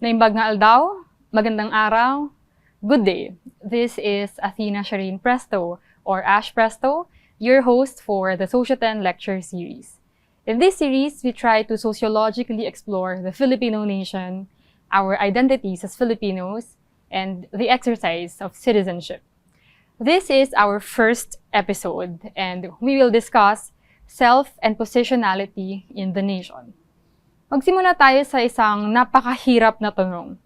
Naimbag nga aldaw, magandang araw, good day. This is Athena Shireen Presto, or Ash Presto, your host for the Socioten Lecture Series. In this series, we try to sociologically explore the Filipino nation, our identities as Filipinos, and the exercise of citizenship. This is our first episode, and we will discuss self and positionality in the nation. Magsimula tayo sa isang napakahirap na tanong.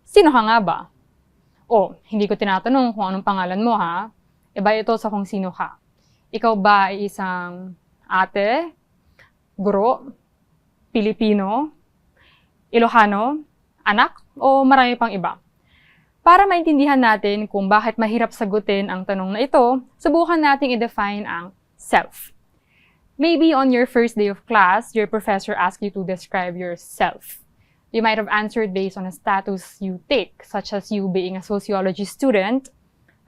Sino ka nga ba? Hindi ko tinatanong kung anong pangalan mo ha. Iba ito sa kung sino ka. Ikaw ba ay isang ate, guro, Pilipino, Ilocano, anak, o marami pang iba? Para maintindihan natin kung bakit mahirap sagutin ang tanong na ito, subukan nating i-define ang self. Maybe on your first day of class, your professor asked you to describe yourself. You might have answered based on a status you take, such as you being a sociology student,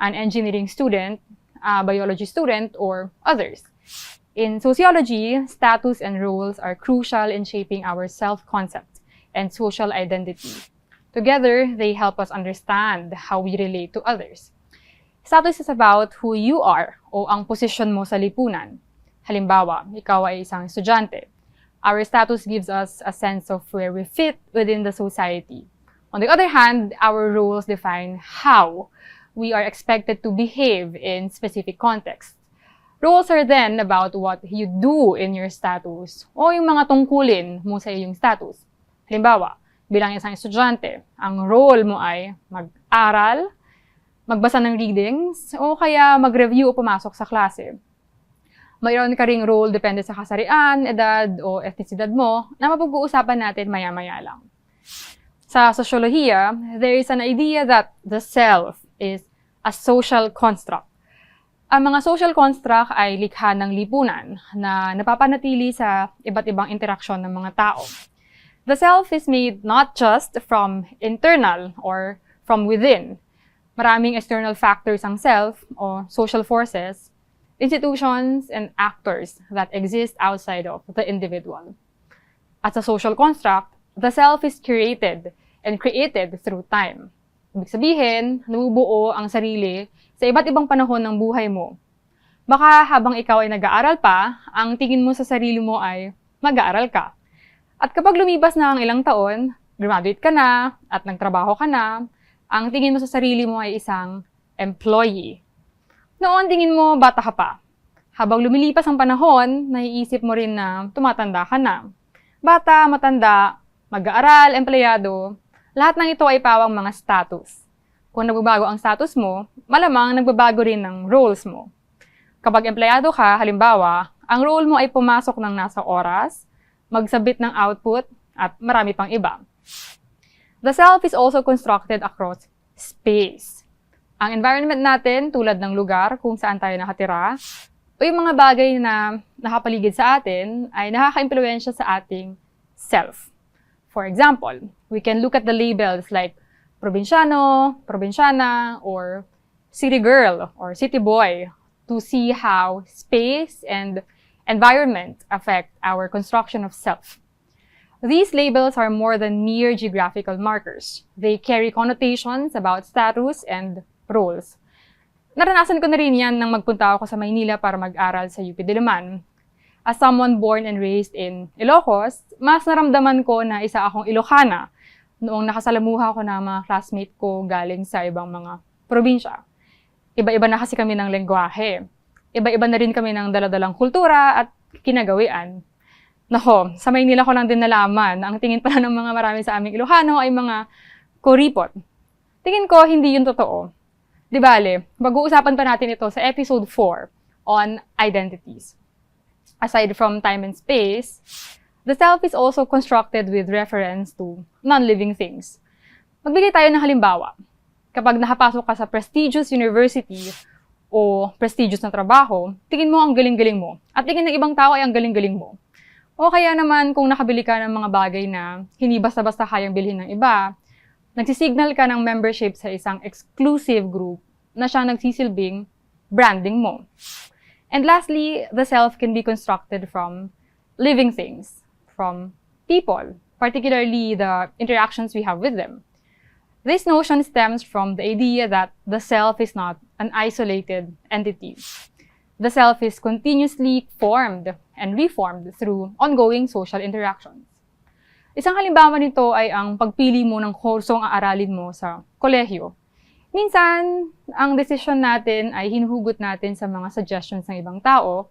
an engineering student, a biology student, or others. In sociology, status and roles are crucial in shaping our self-concept and social identity. Together, they help us understand how we relate to others. Status is about who you are o ang posisyon mo sa lipunan. Halimbawa, ikaw ay isang estudyante. Our status gives us a sense of where we fit within the society. On the other hand, our roles define how we are expected to behave in specific contexts. Roles are then about what you do in your status o yung mga tungkulin mo sa iyong status. Halimbawa, bilang isang estudyante, ang role mo ay mag-aral, magbasa ng readings, o kaya mag-review o pumasok sa klase. Mayroon ka ring role depende sa kasarian, edad, o etnisidad mo na mapag-uusapan natin maya-maya lang. Sa sosyolohiya, there is an idea that the self is a social construct. Ang mga social construct ay likha ng lipunan na napapanatili sa iba't ibang interaksyon ng mga tao. The self is made not just from internal or from within. Maraming external factors ang self o social forces, institutions, and actors that exist outside of the individual. As a social construct, the self is curated and created through time. Ibig sabihin, nabubuo ang sarili sa iba't ibang panahon ng buhay mo. Baka habang ikaw ay nag-aaral pa, ang tingin mo sa sarili mo ay mag-aaral ka. At kapag lumipas na ang ilang taon, graduate ka na at nagtrabaho ka na, ang tingin mo sa sarili mo ay isang employee. Noon, tingin mo, bata ka pa. Habang lumilipas ang panahon, naiisip mo rin na tumatanda ka na. Bata, matanda, mag-aaral, empleyado, lahat ng ito ay pawang mga status. Kung nagbabago ang status mo, malamang nagbabago rin ang roles mo. Kapag empleyado ka, halimbawa, ang role mo ay pumasok ng nasa oras, magsabit ng output, at marami pang iba. The self is also constructed across space. Ang environment natin, tulad ng lugar kung saan tayo nakatira, o yung mga bagay na nakapaligid sa atin, ay nakaka-impluwensya sa ating self. For example, we can look at the labels like probinsyano, probinsyana, or city girl, or city boy, to see how space and environment affect our construction of self. These labels are more than mere geographical markers. They carry connotations about status and roles. Naranasan ko na rin yan nang magpunta ako sa Maynila para mag-aral sa UP Diliman. As someone born and raised in Ilocos, mas naramdaman ko na isa akong Ilocana noong nakasalamuha ko na mga classmate ko galing sa ibang mga probinsya. Iba-iba na kasi kami ng lengguwahe. Iba-iba na rin kami ng daladalang kultura at kinagawian. Nako, sa Maynila ko lang din nalaman, ang tingin pala ng mga marami sa aming Ilocano ay mga kuripot. Tingin ko, hindi yun totoo. Di bale, mag-uusapan pa natin ito sa episode 4 on identities. Aside from time and space, the self is also constructed with reference to non-living things. Magbigay tayo ng halimbawa. Kapag nakapasok ka sa prestigious university o prestigious na trabaho, tingin mo ang galing-galing mo. At tingin ng ibang tao ay ang galing-galing mo. O kaya naman kung nakabili ka ng mga bagay na hindi basta-basta kayang bilhin ng iba, nagsisignal ka ng membership sa isang exclusive group na siya nagsisilbing branding mo. And lastly, the self can be constructed from living things, from people, particularly the interactions we have with them. This notion stems from the idea that the self is not an isolated entity. The self is continuously formed and reformed through ongoing social interactions. Isang halimbawa nito ay ang pagpili mo ng kursong aaralin mo sa kolehiyo. Minsan, ang desisyon natin ay hinuhugot natin sa mga suggestions ng ibang tao,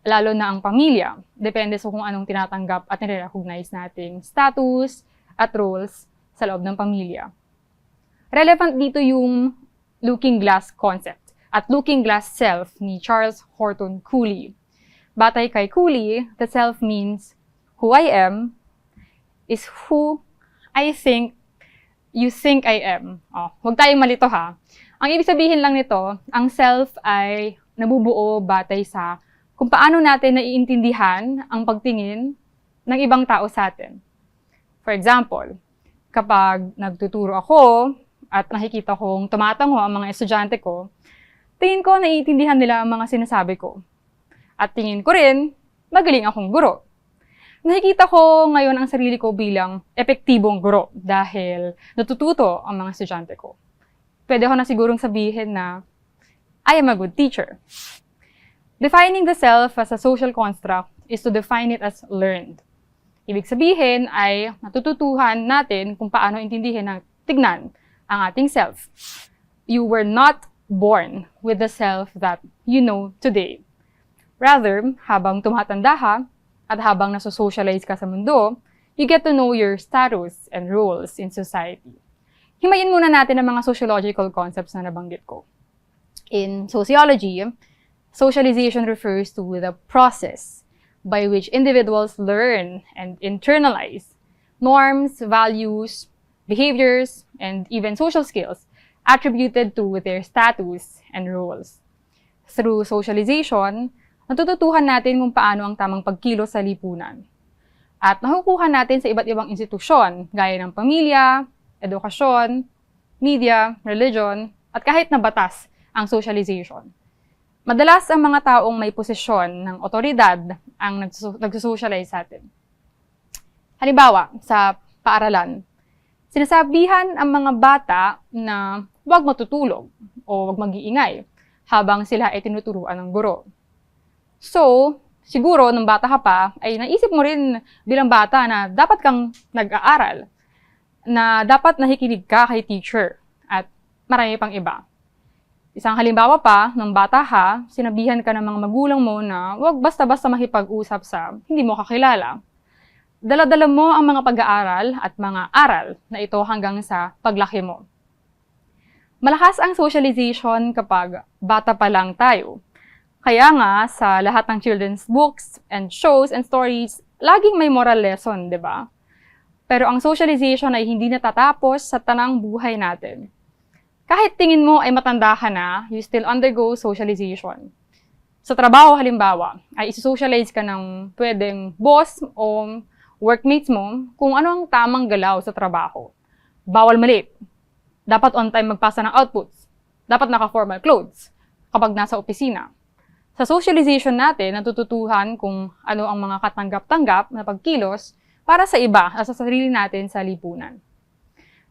lalo na ang pamilya. Depende sa kung anong tinatanggap at nire-recognize nating status at roles sa loob ng pamilya. Relevant dito yung looking glass concept at looking glass self ni Charles Horton Cooley. Batay kay Cooley, the self means who I am is who I think you think I am. Huwag tayong malito ha. Ang ibig sabihin lang nito, ang self ay nabubuo batay sa kung paano natin naiintindihan ang pagtingin ng ibang tao sa atin. For example, kapag nagtuturo ako at nakikita kong tumatango ang mga estudyante ko, tingin ko naiintindihan nila ang mga sinasabi ko. At tingin ko rin, magaling akong guro. Nakikita ko ngayon ang sarili ko bilang epektibong guro dahil natututo ang mga estudyante ko. Pwede ko na sigurong sabihin na I am a good teacher. Defining the self as a social construct is to define it as learned. Ibig sabihin ay natututuhan natin kung paano intindihin at tignan ang ating self. You were not born with the self that you know today. Rather, habang tumatanda ka, at habang naso-socialize ka sa mundo, you get to know your status and roles in society. Himayin muna natin ang mga sociological concepts na nabanggit ko. In sociology, socialization refers to the process by which individuals learn and internalize norms, values, behaviors, and even social skills attributed to their status and roles. Through socialization, natututuhan natin kung paano ang tamang pagkilos sa lipunan. At nakukuha natin sa iba't ibang institusyon, gaya ng pamilya, edukasyon, media, religion, at kahit na batas ang socialization. Madalas ang mga taong may posisyon ng otoridad ang nagsusocialize sa atin. Halimbawa, sa paaralan, sinasabihan ang mga bata na huwag matutulog o huwag mag-iingay habang sila ay tinuturuan ng guro. So, siguro, nung bata ka pa, ay naisip mo rin bilang bata na dapat kang nag-aaral, na dapat nakikinig ka kay teacher, at marami pang iba. Isang halimbawa pa, nung bata ka, sinabihan ka ng mga magulang mo na huwag basta-basta makipag-usap sa hindi mo kakilala. Dala-dala mo ang mga pag-aaral at mga aral na ito hanggang sa paglaki mo. Malakas ang socialization kapag bata pa lang tayo. Kaya nga, sa lahat ng children's books and shows and stories, laging may moral lesson, di ba? Pero ang socialization ay hindi natatapos sa tanang buhay natin. Kahit tingin mo ay matanda ka na, you still undergo socialization. Sa trabaho, halimbawa, ay isi-socialize ka ng pwedeng boss o workmates mo kung ano ang tamang galaw sa trabaho. Bawal malate. Dapat on time magpasa ng outputs. Dapat naka-formal clothes kapag nasa opisina. Sa socialization natin, natututuhan kung ano ang mga katanggap-tanggap na pagkilos para sa iba at sa sarili natin sa lipunan.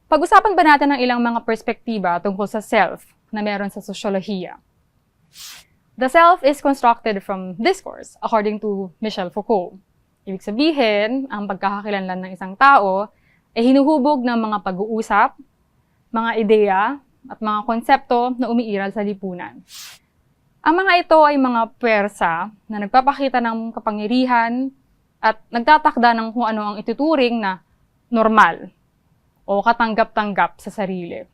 Pag-usapan ba natin ng ilang mga perspektiba tungkol sa self na meron sa sosyolohiya? The self is constructed from discourse, according to Michel Foucault. Ibig sabihin, ang pagkakakilanlan ng isang tao ay hinuhubog ng mga pag-uusap, mga ideya, at mga konsepto na umiiral sa lipunan. Ang mga ito ay mga puwersa na nagpapakita ng kapangyarihan at nagtatakda ng kung ano ang ituturing na normal o katanggap-tanggap sa sarili.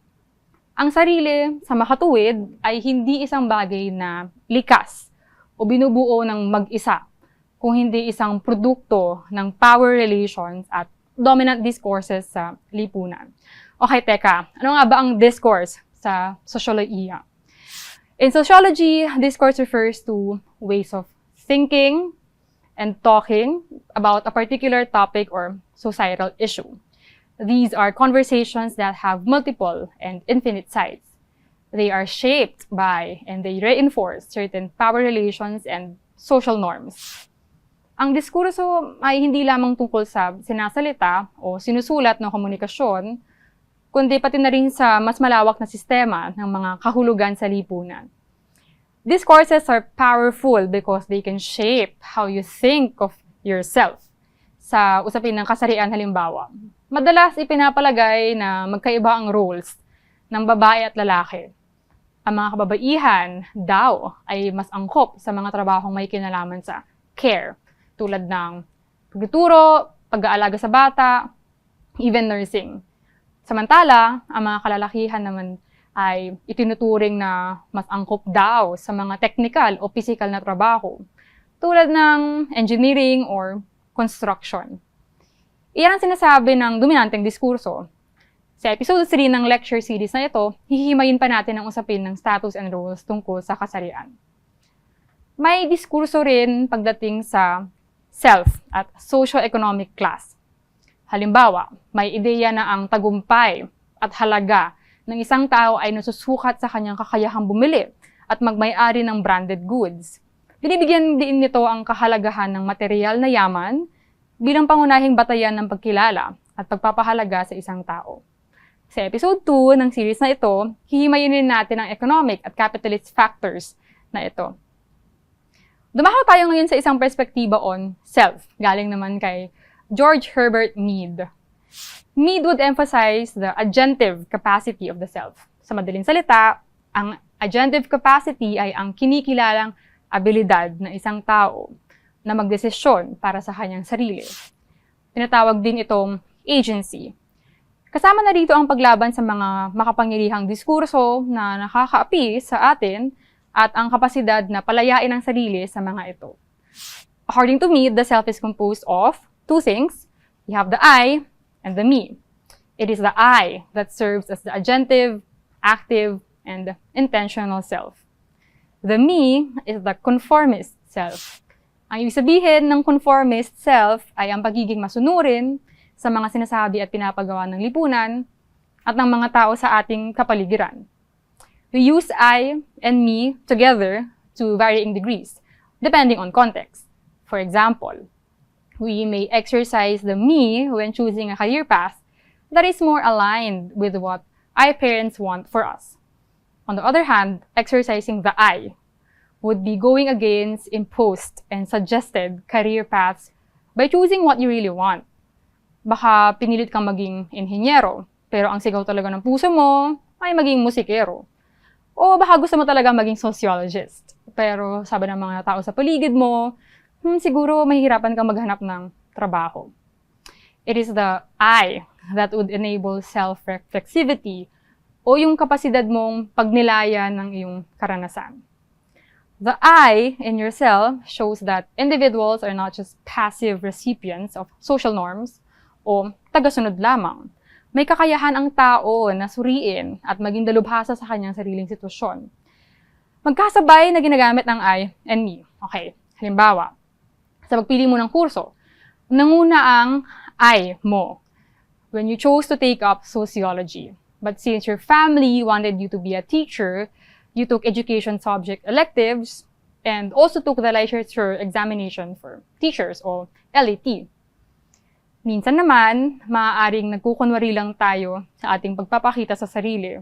Ang sarili, sa makatuwid, ay hindi isang bagay na likas o binubuo ng mag-isa, kung hindi isang produkto ng power relations at dominant discourses sa lipunan. Okay, teka, ano nga ba ang discourse sa sosyolohiya? In sociology, discourse refers to ways of thinking and talking about a particular topic or societal issue. These are conversations that have multiple and infinite sides. They are shaped by and they reinforce certain power relations and social norms. Ang diskurso ay hindi lamang tungkol sa sinasalita o sinusulat ng komunikasyon, kundi pati na rin sa mas malawak na sistema ng mga kahulugan sa lipunan. Discourses are powerful because they can shape how you think of yourself. Sa usapin ng kasarian halimbawa, madalas ipinapalagay na magkaiba ang roles ng babae at lalaki. Ang mga kababaihan daw ay mas angkop sa mga trabahong may kinalaman sa care, tulad ng pagtuturo, pag-aalaga sa bata, even nursing. Samantala, ang mga kalalakihan naman ay itinuturing na mas angkop daw sa mga technical o physical na trabaho, tulad ng engineering or construction. Iyan ang sinasabi ng dominanteng diskurso. Sa episode 3 ng lecture series na ito, hihimayin pa natin ang usapin ng status and roles tungkol sa kasarian. May diskurso rin pagdating sa self at socio-economic class. Halimbawa, may ideya na ang tagumpay at halaga ng isang tao ay nasusukat sa kanyang kakayahang bumili at magmay-ari ng branded goods. Binibigyan din nito ang kahalagahan ng material na yaman bilang pangunahing batayan ng pagkilala at pagpapahalaga sa isang tao. Sa episode 2 ng series na ito, hihimayin rin natin ang economic at capitalist factors na ito. Dumahaw tayo ngayon sa isang perspektiba on self, galing naman kay George Herbert Mead. Mead would emphasize the agentive capacity of the self. Sa madaling salita, ang agentive capacity ay ang kinikilalang abilidad ng isang tao na magdesisyon para sa kanyang sarili. Tinatawag din itong agency. Kasama na rito ang paglaban sa mga makapangyarihang diskurso na nakakaapi sa atin at ang kapasidad na palayain ang sarili sa mga ito. According to Mead, the self is composed of two things. You have the I and the me. It is the I that serves as the agentive, active, and intentional self. The me is the conformist self. Ang ibig sabihin ng conformist self ay ang pagiging masunurin sa mga sinasabi at pinapagawa ng lipunan at ng mga tao sa ating kapaligiran. We use I and me together to varying degrees, depending on context. For example, we may exercise the me when choosing a career path that is more aligned with what our parents want for us. On the other hand, exercising the I would be going against imposed and suggested career paths by choosing what you really want. Baka pinilit kang maging inhinyero, pero ang sigaw talaga ng puso mo ay maging musikero. O baka gusto mo talaga maging sociologist, pero sabi ng mga tao sa paligid mo, siguro mahihirapan kang maghanap ng trabaho. It is the I that would enable self-reflexivity o yung kapasidad mong pagnilayan ng iyong karanasan. The I in yourself shows that individuals are not just passive recipients of social norms o tagasunod lamang. May kakayahan ang tao na suriin at maging dalubhasa sa kanyang sariling sitwasyon. Magkasabay na ginagamit ng I and me. Okay, halimbawa, sa pagpili mo ng kurso, nanguna ang I mo when you chose to take up sociology. But since your family wanted you to be a teacher, you took education subject electives and also took the licensure examination for teachers o LET. Minsan naman, maaaring nagkukunwari lang tayo sa ating pagpapakita sa sarili.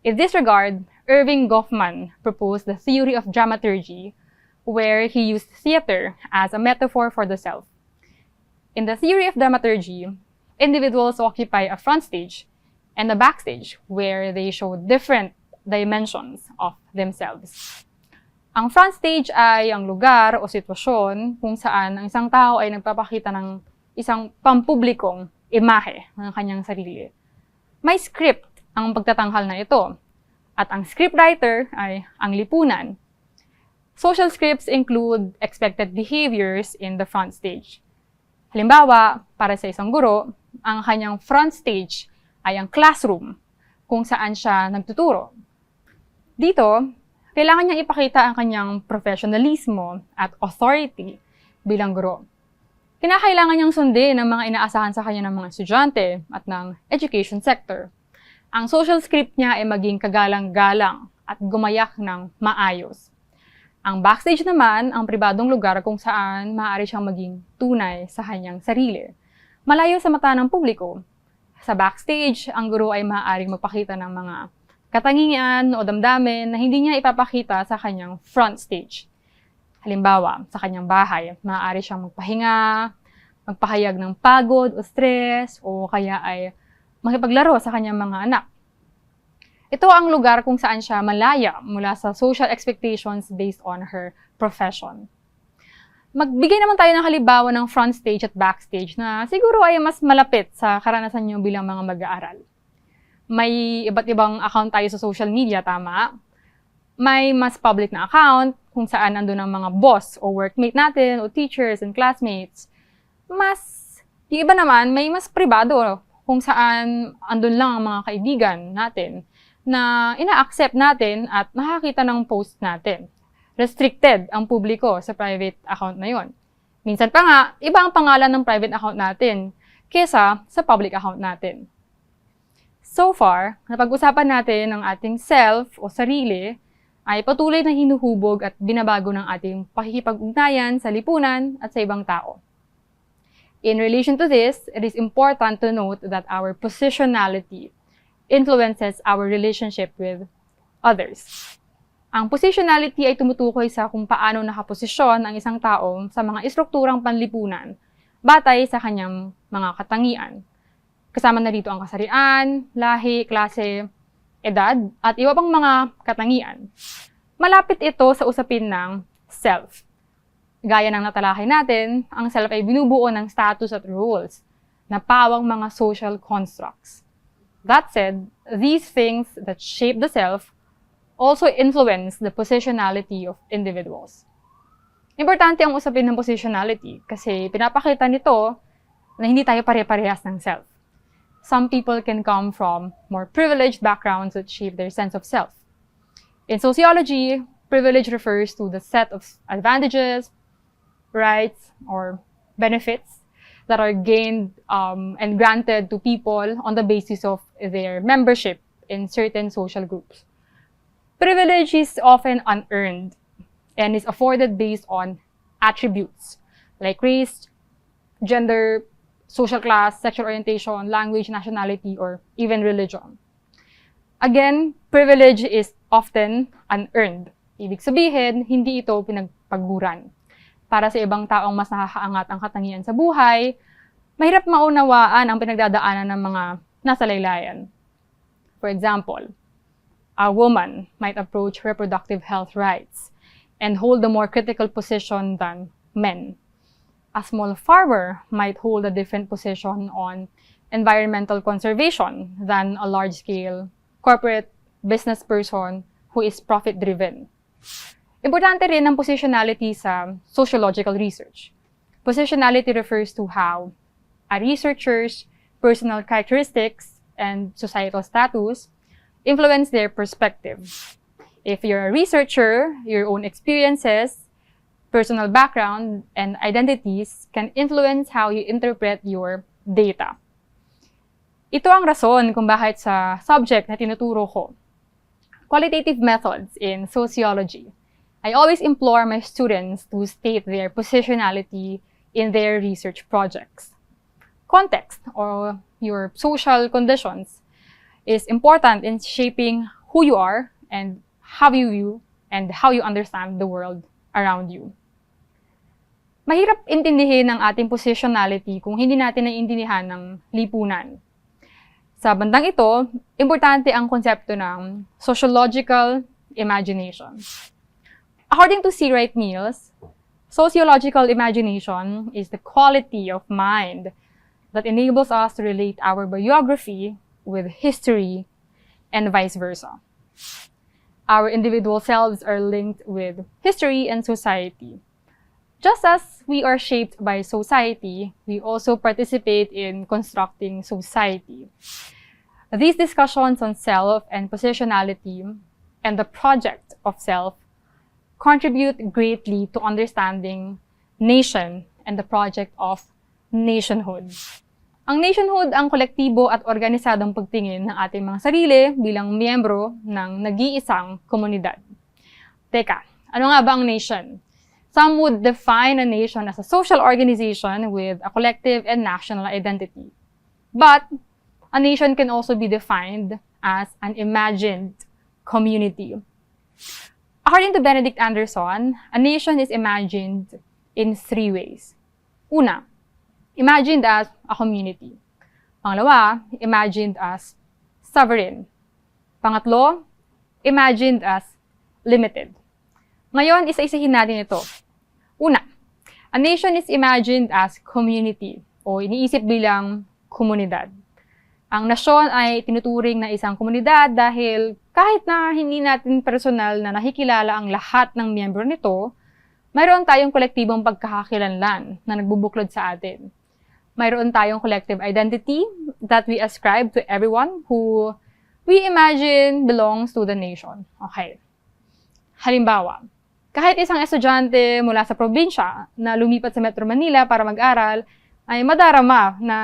In this regard, Erving Goffman proposed the theory of dramaturgy, where he used theater as a metaphor for the self. In the theory of dramaturgy, individuals occupy a front stage and a backstage where they show different dimensions of themselves. Ang front stage ay ang lugar o sitwasyon kung saan ang isang tao ay nagpapakita ng isang pampublikong imahe ng kanyang sarili. May script ang pagtatanghal na ito, at ang scriptwriter ay ang lipunan. Social scripts include expected behaviors in the front stage. Halimbawa, para sa isang guro, ang kanyang front stage ay ang classroom, kung saan siya nagtuturo. Dito, kailangan niyang ipakita ang kanyang professionalismo at authority bilang guro. Kinakailangan niyang sundin ang mga inaasahan sa kanya ng mga estudyante at ng education sector. Ang social script niya ay maging kagalang-galang at gumayak ng maayos. Ang backstage naman, ang pribadong lugar kung saan maaari siyang maging tunay sa kanyang sarili. Malayo sa mata ng publiko. Sa backstage, ang guro ay maaaring magpakita ng mga katangian o damdamin na hindi niya ipapakita sa kanyang front stage. Halimbawa, sa kanyang bahay, maaari siyang magpahinga, magpahayag ng pagod o stress, o kaya ay makipaglaro sa kanyang mga anak. Ito ang lugar kung saan siya malaya mula sa social expectations based on her profession. Magbigay naman tayo ng halimbawa ng front stage at backstage na siguro ay mas malapit sa karanasan nyo bilang mga mag-aaral. May iba't ibang account tayo sa social media, tama? May mas public na account kung saan nandun ang mga boss o workmate natin o teachers and classmates. Yung iba naman, may mas pribado kung saan andun lang ang mga kaibigan natin na ina-accept natin at nakakita ng post natin. Restricted ang publiko sa private account na yon. Minsan pa nga, iba ang pangalan ng private account natin kesa sa public account natin. So far, napag-usapan natin ang ating self o sarili ay patuloy na hinuhubog at binabago ng ating pakikipag-ugnayan sa lipunan at sa ibang tao. In relation to this, it is important to note that our positionality influences our relationship with others. Ang positionality ay tumutukoy sa kung paano nakaposisyon ang isang tao sa mga istrukturang panlipunan batay sa kanyang mga katangian. Kasama na dito ang kasarian, lahi, klase, edad, at iba pang mga katangian. Malapit ito sa usapin ng self. Gaya ng natalakay natin, ang self ay binubuo ng status at rules na pawang mga social constructs. That said, these things that shape the self also influence the positionality of individuals. Importante ang usapin ng positionality kasi pinapakita nito na hindi tayo pare-parehas ng self. Some people can come from more privileged backgrounds that shape their sense of self. In sociology, privilege refers to the set of advantages, rights, or benefits that are gained and granted to people on the basis of their membership in certain social groups. Privilege is often unearned and is afforded based on attributes like race, gender, social class, sexual orientation, language, nationality, or even religion. Again, privilege is often unearned. Ibig sabihin, hindi ito pinagpaguran. Para sa ibang taong mas nakakaangat ang katangian sa buhay, mahirap maunawaan ang pinagdadaanan ng mga nasa laylayan. For example, a woman might approach reproductive health rights and hold a more critical position than men. A small farmer might hold a different position on environmental conservation than a large-scale corporate business person who is profit-driven. Importante rin ang positionality sa sociological research. Positionality refers to how a researcher's personal characteristics and societal status influence their perspective. If you're a researcher, your own experiences, personal background, and identities can influence how you interpret your data. Ito ang rason kung bakit sa subject na tinuturo ko, qualitative methods in sociology, I always implore my students to state their positionality in their research projects. Context, or your social conditions, is important in shaping who you are and how you view and how you understand the world around you. Mahirap intindihin ang ating positionality kung hindi natin naiintindihan ng lipunan. Sa bandang ito, importante ang konsepto ng sociological imagination. According to C. Wright Mills, sociological imagination is the quality of mind that enables us to relate our biography with history and vice versa. Our individual selves are linked with history and society. Just as we are shaped by society, we also participate in constructing society. These discussions on self and positionality and the project of self contribute greatly to understanding nation and the project of nationhood. Ang nationhood ang kolektibo at organisadong pagtingin ng ating mga sarili bilang miyembro ng nag-iisang komunidad. Teka, Ano nga ba ang nation? Some would define a nation as a social organization with a collective and national identity. But a nation can also be defined as an imagined community. According to Benedict Anderson, a nation is imagined in 3 ways. Una, imagined as a community. Pangalawa, imagined as sovereign. Pangatlo, imagined as limited. Ngayon, isa-isahin natin ito. Una, a nation is imagined as community o iniisip bilang komunidad. Ang nasyon ay tinuturing na isang komunidad dahil kahit na hindi natin personal na nakikilala ang lahat ng miyembro nito, mayroon tayong kolektibong pagkakakilanlan na nagbubuklod sa atin. Mayroon tayong collective identity that we ascribe to everyone who we imagine belongs to the nation. Okay. Halimbawa, kahit isang estudyante mula sa probinsya na lumipat sa Metro Manila para mag-aral, ay madarama na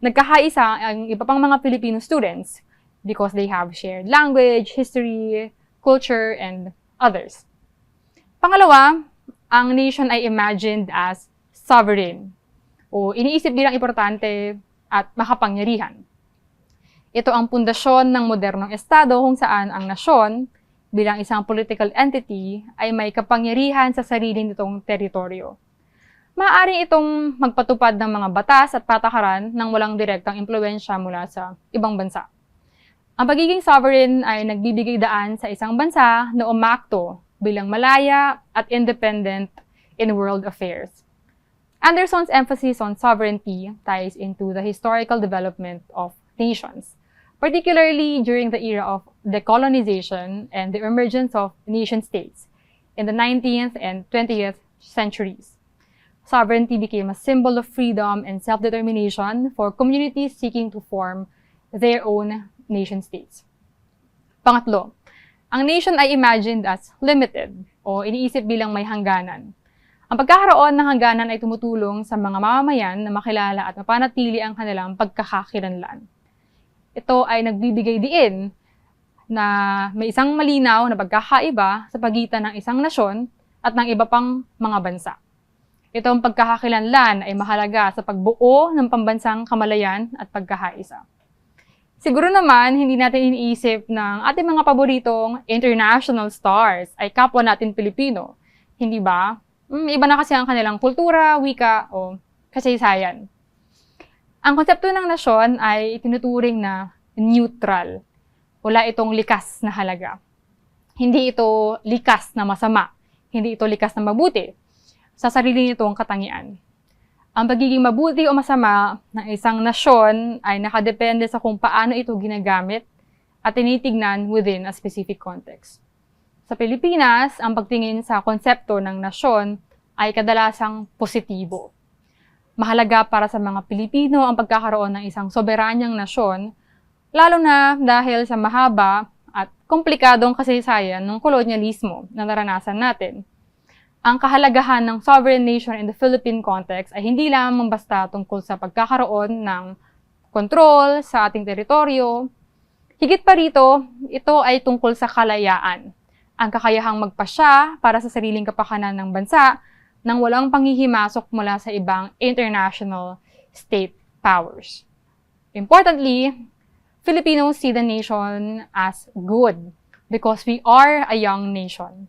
nagkakaisa ang iba pang mga Filipino students because they have shared language, history, culture, and others. Pangalawa, ang nation ay imagined as sovereign o iniisip bilang importante at makapangyarihan. Ito ang pundasyon ng modernong estado kung saan ang nasyon bilang isang political entity ay may kapangyarihan sa sarili nitong teritoryo. Maaaring itong magpatupad ng mga batas at patakaran nang walang direktang impluwensya mula sa ibang bansa. Ang pagiging sovereign ay nagbibigay daan sa isang bansa na umakto bilang malaya at independent in world affairs. Anderson's emphasis on sovereignty ties into the historical development of nations, particularly during the era of decolonization and the emergence of nation-states in the 19th and 20th centuries. Sovereignty became a symbol of freedom and self-determination for communities seeking to form their own nation-states. Pangatlo, ang nation ay imagined as limited o iniisip bilang may hangganan. Ang pagkakaroon ng hangganan ay tumutulong sa mga mamamayan na makilala at mapanatili ang kanilang pagkakakilanlan. Ito ay nagbibigay diin na may isang malinaw na pagkakaiba sa pagitan ng isang nasyon at ng iba pang mga bansa. Itong pagkakakilanlan ay mahalaga sa pagbuo ng pambansang kamalayan at pagkakaisa. Siguro naman, hindi natin iniisip ng ating mga paboritong international stars ay kapwa natin Pilipino. Hindi ba? Iba na kasi ang kanilang kultura, wika, o kasaysayan. Ang konsepto ng nasyon ay tinuturing na neutral. Wala itong likas na halaga. Hindi ito likas na masama. Hindi ito likas na mabuti. Sa sarili nitong katangian. Ang pagiging mabuti o masama ng isang nasyon ay nakadepende sa kung paano ito ginagamit at tinitignan within a specific context. Sa Pilipinas, ang pagtingin sa konsepto ng nasyon ay kadalasang positibo. Mahalaga para sa mga Pilipino ang pagkakaroon ng isang soberanyang nasyon, lalo na dahil sa mahaba at komplikadong kasaysayan ng kolonyalismo na naranasan natin. Ang kahalagahan ng sovereign nation in the Philippine context ay hindi lamang basta tungkol sa pagkakaroon ng kontrol sa ating teritoryo. Higit pa rito, ito ay tungkol sa kalayaan, ang kakayahang magpasya para sa sariling kapakanan ng bansa nang walang panghihimasok mula sa ibang international state powers. Importantly, Filipinos see the nation as good because we are a young nation.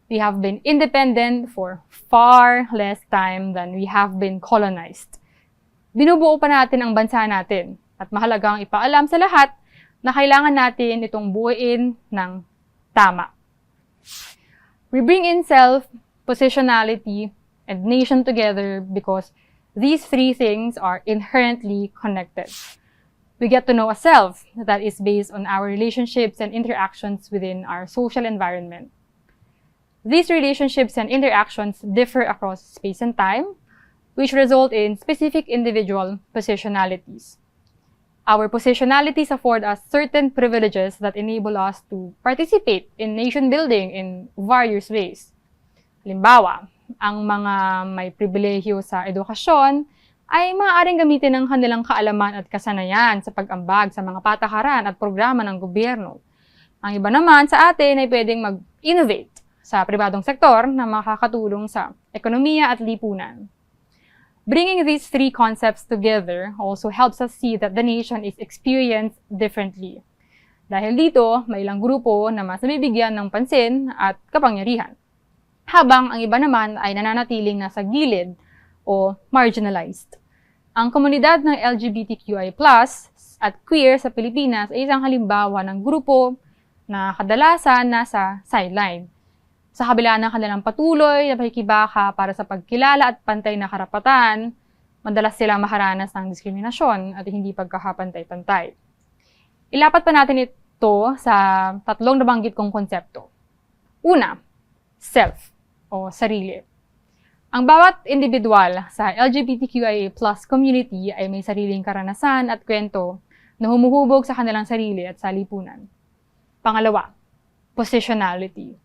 We have been independent for far less time than we have been colonized. Binubuo pa natin ang bansa natin at mahalagang ipaalam sa lahat na kailangan natin itong buuin ng tama. We bring in self, positionality, and nation together because these 3 things are inherently connected. We get to know a self that is based on our relationships and interactions within our social environment. These relationships and interactions differ across space and time, which result in specific individual positionalities. Our positionalities afford us certain privileges that enable us to participate in nation building in various ways. Halimbawa, ang mga may pribilehiyo sa edukasyon ay maaaring gamitin ang kanilang kaalaman at kasanayan sa pag-ambag sa mga patakaran at programa ng gobyerno. Ang iba naman sa atin ay pwedeng mag-innovate sa pribadong sektor na makakatulong sa ekonomiya at lipunan. Bringing these three concepts together also helps us see that the nation is experienced differently. Dahil dito, may ilang grupo na mas nabibigyan ng pansin at kapangyarihan, habang ang iba naman ay nananatiling nasa gilid o marginalized. Ang komunidad ng LGBTQI+ at queer sa Pilipinas ay isang halimbawa ng grupo na kadalasan nasa sideline. Sa kabila ng kanilang patuloy na pakikibaka para sa pagkilala at pantay na karapatan, madalas silang makaranas ng diskriminasyon at hindi pagkakapantay-pantay. Ilapat pa natin ito sa tatlong nabanggit kong konsepto. Una, self o sarili. Ang bawat individual sa LGBTQIA+ community ay may sariling karanasan at kwento na humuhubog sa kanilang sarili at sa lipunan. Pangalawa, positionality.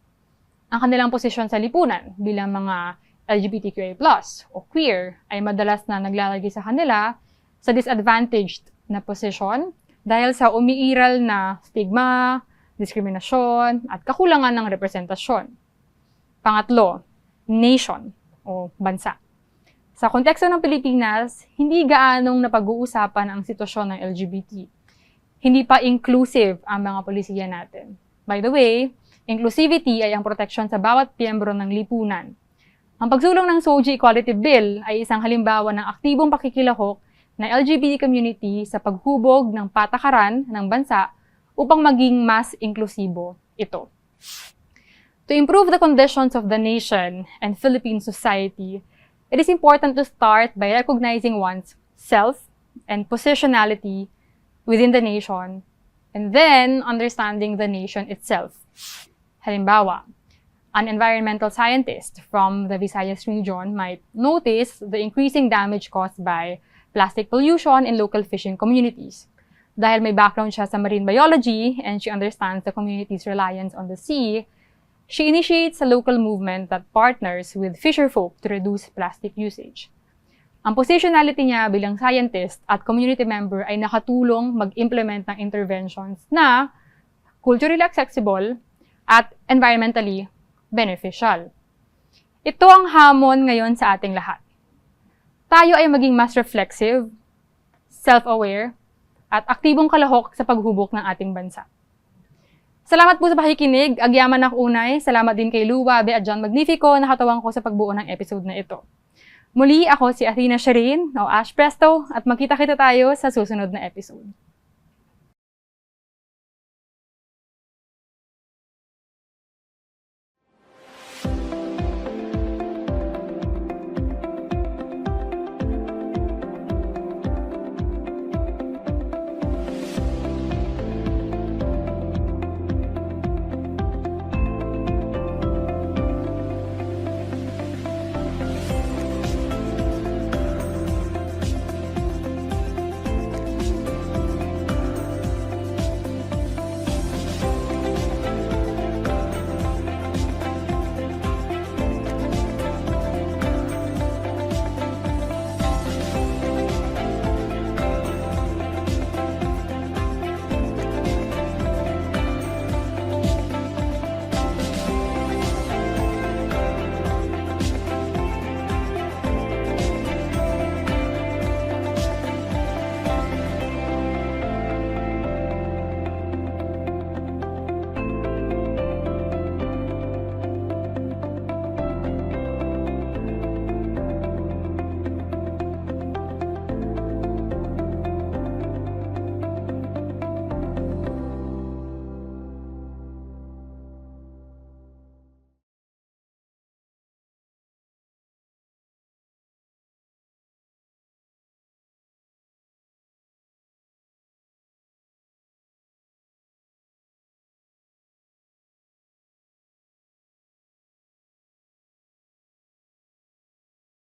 Ang kanilang posisyon sa lipunan bilang mga LGBTQIA+ o queer ay madalas na naglalagay sa kanila sa disadvantaged na posisyon dahil sa umiiral na stigma, diskriminasyon, at kakulangan ng representasyon. Pangatlo, nation o bansa. Sa konteksto ng Pilipinas, hindi gaanong napag-uusapan ang sitwasyon ng LGBT. Hindi pa inclusive ang mga polisiya natin. By the way, inclusivity ay ang proteksyon sa bawat miyembro ng lipunan. Ang pagsulong ng SOGI Equality Bill ay isang halimbawa ng aktibong pakikilahok ng LGBT community sa paghubog ng patakaran ng bansa upang maging mas inklusibo ito. To improve the conditions of the nation and Philippine society, it is important to start by recognizing one's self and positionality within the nation, and then understanding the nation itself. Halimbawa, an environmental scientist from the Visayas region might notice the increasing damage caused by plastic pollution in local fishing communities. Dahil may background siya sa marine biology and she understands the community's reliance on the sea, she initiates a local movement that partners with fisherfolk to reduce plastic usage. Ang positionality niya bilang scientist at community member ay nakatulong mag-implement ng interventions na culturally accessible at environmentally beneficial. Ito ang hamon ngayon sa ating lahat. Tayo ay maging mas reflexive, self-aware, at aktibong kalahok sa paghubog ng ating bansa. Salamat po sa pakikinig. Agyaman ng unay. Salamat din kay Lou Wabe at John Magnifico na katawang ko sa pagbuo ng episode na ito. Muli, ako si Athena Shereen o Ash Presto at magkita-kita tayo sa susunod na episode.